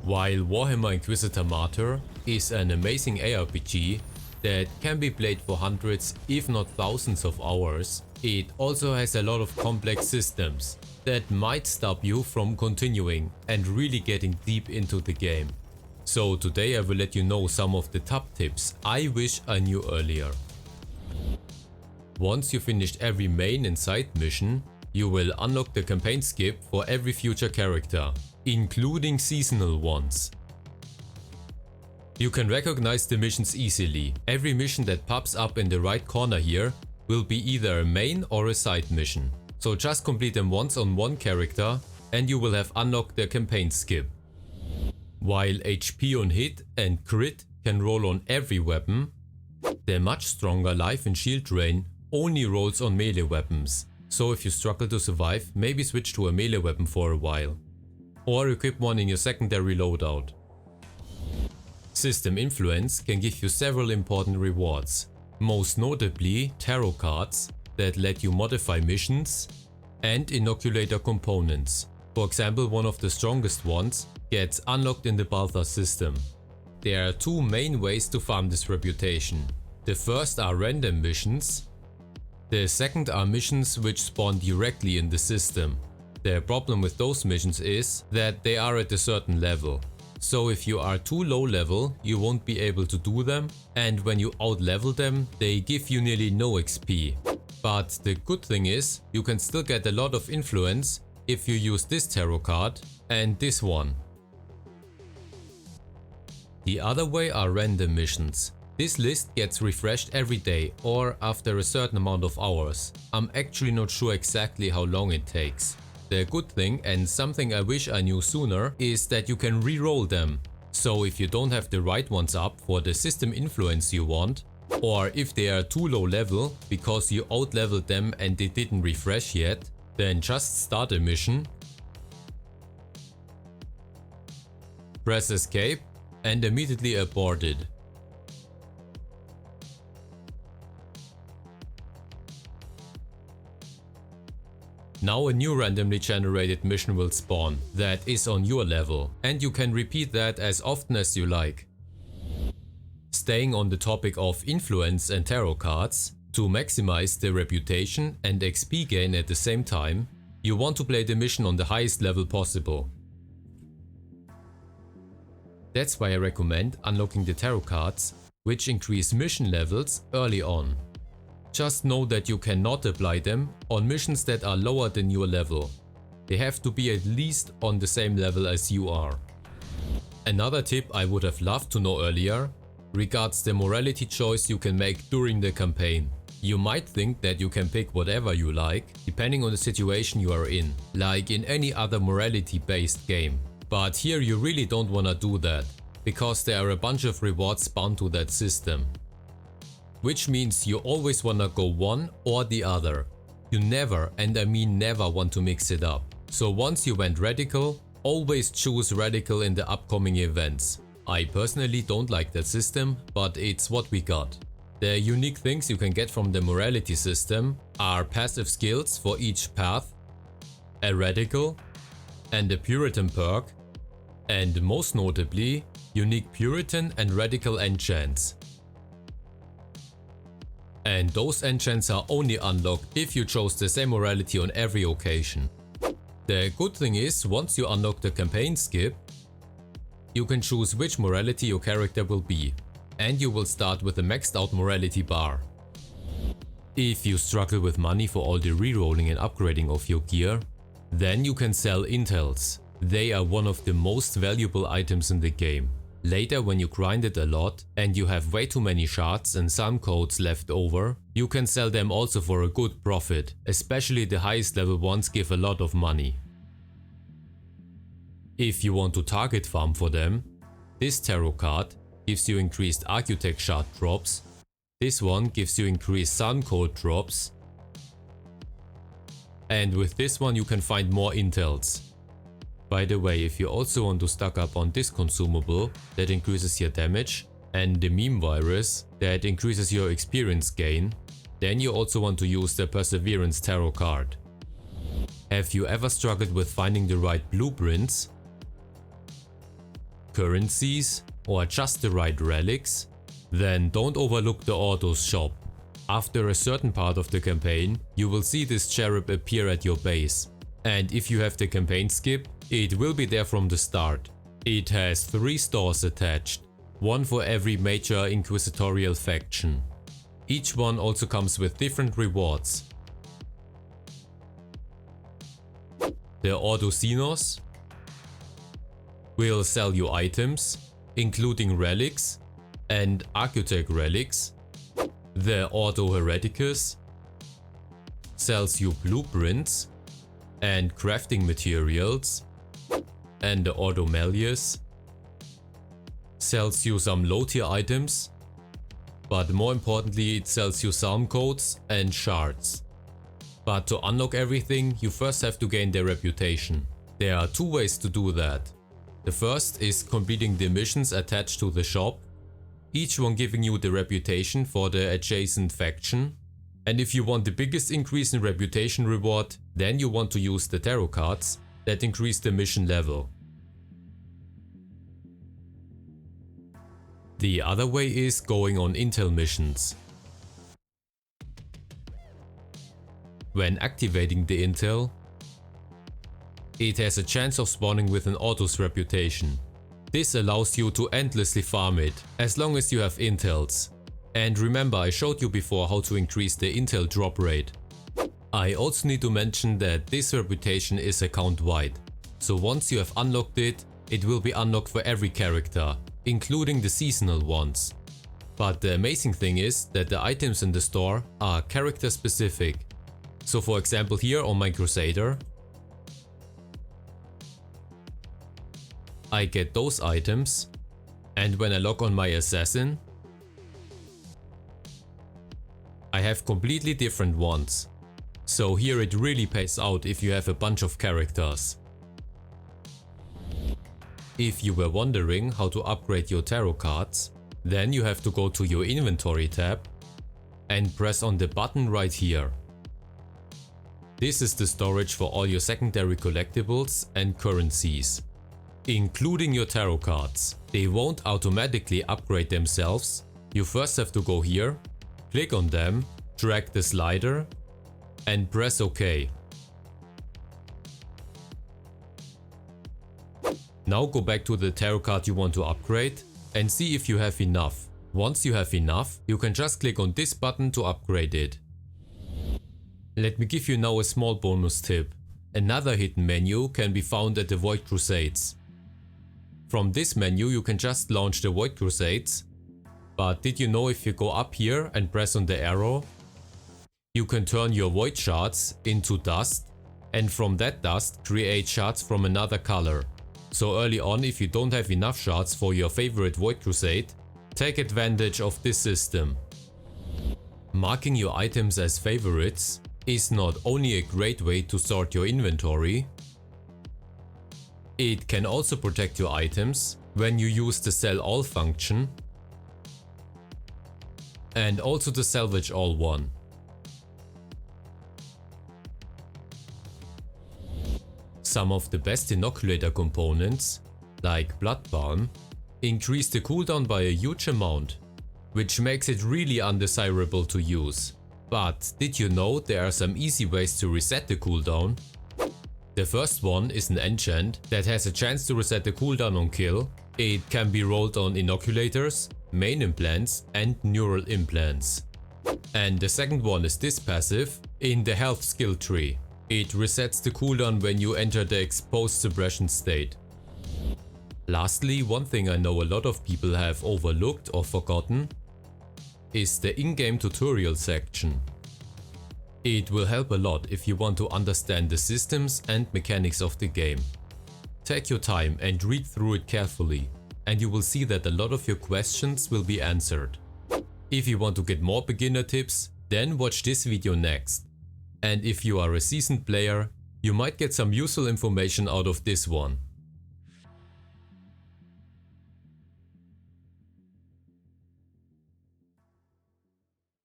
While Warhammer Inquisitor Martyr is an amazing ARPG that can be played for hundreds if not thousands of hours, it also has a lot of complex systems that might stop you from continuing and really getting deep into the game. So today I will let you know some of the top tips I wish I knew earlier. Once you finished every main and side mission, you will unlock the campaign skip for every future character, including seasonal ones. You can recognize the missions easily. Every mission that pops up in the right corner here will be either a main or a side mission. So just complete them once on one character and you will have unlocked the campaign skip. While HP on hit and crit can roll on every weapon, the much stronger life and shield drain only rolls on melee weapons. So if you struggle to survive, maybe switch to a melee weapon for a while. Or equip one in your secondary loadout. System influence can give you several important rewards, most notably tarot cards that let you modify missions and inoculator components. For example, one of the strongest ones gets unlocked in the Balthar system. There are two main ways to farm this reputation. The first are random missions. The second are missions which spawn directly in the system. The problem with those missions is that they are at a certain level. So if you are too low level, you won't be able to do them, and when you out-level them, they give you nearly no XP. But the good thing is, you can still get a lot of influence if you use this tarot card and this one. The other way are random missions. This list gets refreshed every day or after a certain amount of hours. I'm actually not sure exactly how long it takes. The good thing, and something I wish I knew sooner, is that you can re-roll them. So if you don't have the right ones up for the system influence you want, or if they are too low level because you out-leveled them and they didn't refresh yet, then just start a mission, press escape and immediately abort it. Now a new randomly generated mission will spawn that is on your level, and you can repeat that as often as you like. Staying on the topic of influence and tarot cards, to maximize the reputation and XP gain at the same time, you want to play the mission on the highest level possible. That's why I recommend unlocking the tarot cards, which increase mission levels early on. Just know that you cannot apply them on missions that are lower than your level. They have to be at least on the same level as you are. Another tip I would have loved to know earlier regards the morality choice you can make during the campaign. You might think that you can pick whatever you like, depending on the situation you are in, like in any other morality-based game. But here you really don't wanna do that, because there are a bunch of rewards bound to that system. Which means you always wanna go one or the other. You never, and I mean never, want to mix it up. So once you went radical, always choose radical in the upcoming events. I personally don't like that system, but it's what we got. The unique things you can get from the morality system are passive skills for each path, a radical, and a Puritan perk, and most notably, unique Puritan and radical enchants. And those enchants are only unlocked if you chose the same morality on every occasion. The good thing is, once you unlock the campaign skip, you can choose which morality your character will be, and you will start with a maxed out morality bar. If you struggle with money for all the rerolling and upgrading of your gear, then you can sell intels. They are one of the most valuable items in the game. Later, when you grind it a lot and you have way too many shards and some codes left over, you can sell them also for a good profit, especially the highest level ones give a lot of money. If you want to target farm for them, this tarot card gives you increased architect shard drops, this one gives you increased sun code drops, and with this one you can find more intels. By the way, if you also want to stock up on this consumable that increases your damage and the meme virus that increases your experience gain, then you also want to use the Perseverance tarot card. Have you ever struggled with finding the right blueprints? currencies or just the right relics, then don't overlook the autos shop. After a certain part of the campaign, you will see this cherub appear at your base. And if you have the campaign skip, it will be there from the start. It has 3 stores attached, one for every major inquisitorial faction. Each one also comes with different rewards. The Ordocenos will sell you items, including relics and Architect relics. The Ordo Hereticus sells you blueprints and crafting materials, and the Ordo Malleus sells you some low tier items, but more importantly it sells you psalm codes and shards. But to unlock everything, you first have to gain their reputation. There are 2 ways to do that. The first is completing the missions attached to the shop, each one giving you the reputation for the adjacent faction. And if you want the biggest increase in reputation reward, then you want to use the tarot cards that increase the mission level. The other way is going on intel missions. When activating the intel, it has a chance of spawning with an Autos reputation. This allows you to endlessly farm it, as long as you have intels. And remember, I showed you before how to increase the intel drop rate. I also need to mention that this reputation is account wide. So once you have unlocked it, it will be unlocked for every character, including the seasonal ones. But the amazing thing is that the items in the store are character specific. So for example here on my Crusader, I get those items, and when I log on my Assassin, I have completely different ones. So here it really pays out if you have a bunch of characters. If you were wondering how to upgrade your tarot cards, then you have to go to your inventory tab and press on the button right here. This is the storage for all your secondary collectibles and currencies, including your tarot cards. They won't automatically upgrade themselves. You first have to go here, click on them, drag the slider and press OK. Now go back to the tarot card you want to upgrade and see if you have enough. Once you have enough, you can just click on this button to upgrade it. Let me give you now a small bonus tip. Another hidden menu can be found at the Void Crusades. From this menu you can just launch the Void Crusades, but did you know if you go up here and press on the arrow, you can turn your Void shards into dust, and from that dust create shards from another color. So early on, if you don't have enough shards for your favorite Void Crusade, take advantage of this system. Marking your items as favorites is not only a great way to sort your inventory, it can also protect your items when you use the sell all function and also the salvage all one. Some of the best inoculator components, like Bloodbalm, increase the cooldown by a huge amount, which makes it really undesirable to use. But did you know there are some easy ways to reset the cooldown? The first one is an enchant that has a chance to reset the cooldown on kill. It can be rolled on inoculators, main implants and neural implants. And the second one is this passive in the health skill tree. It resets the cooldown when you enter the exposed suppression state. Lastly, one thing I know a lot of people have overlooked or forgotten is the in-game tutorial section. It will help a lot if you want to understand the systems and mechanics of the game. Take your time and read through it carefully, and you will see that a lot of your questions will be answered. If you want to get more beginner tips, then watch this video next. And if you are a seasoned player, you might get some useful information out of this one.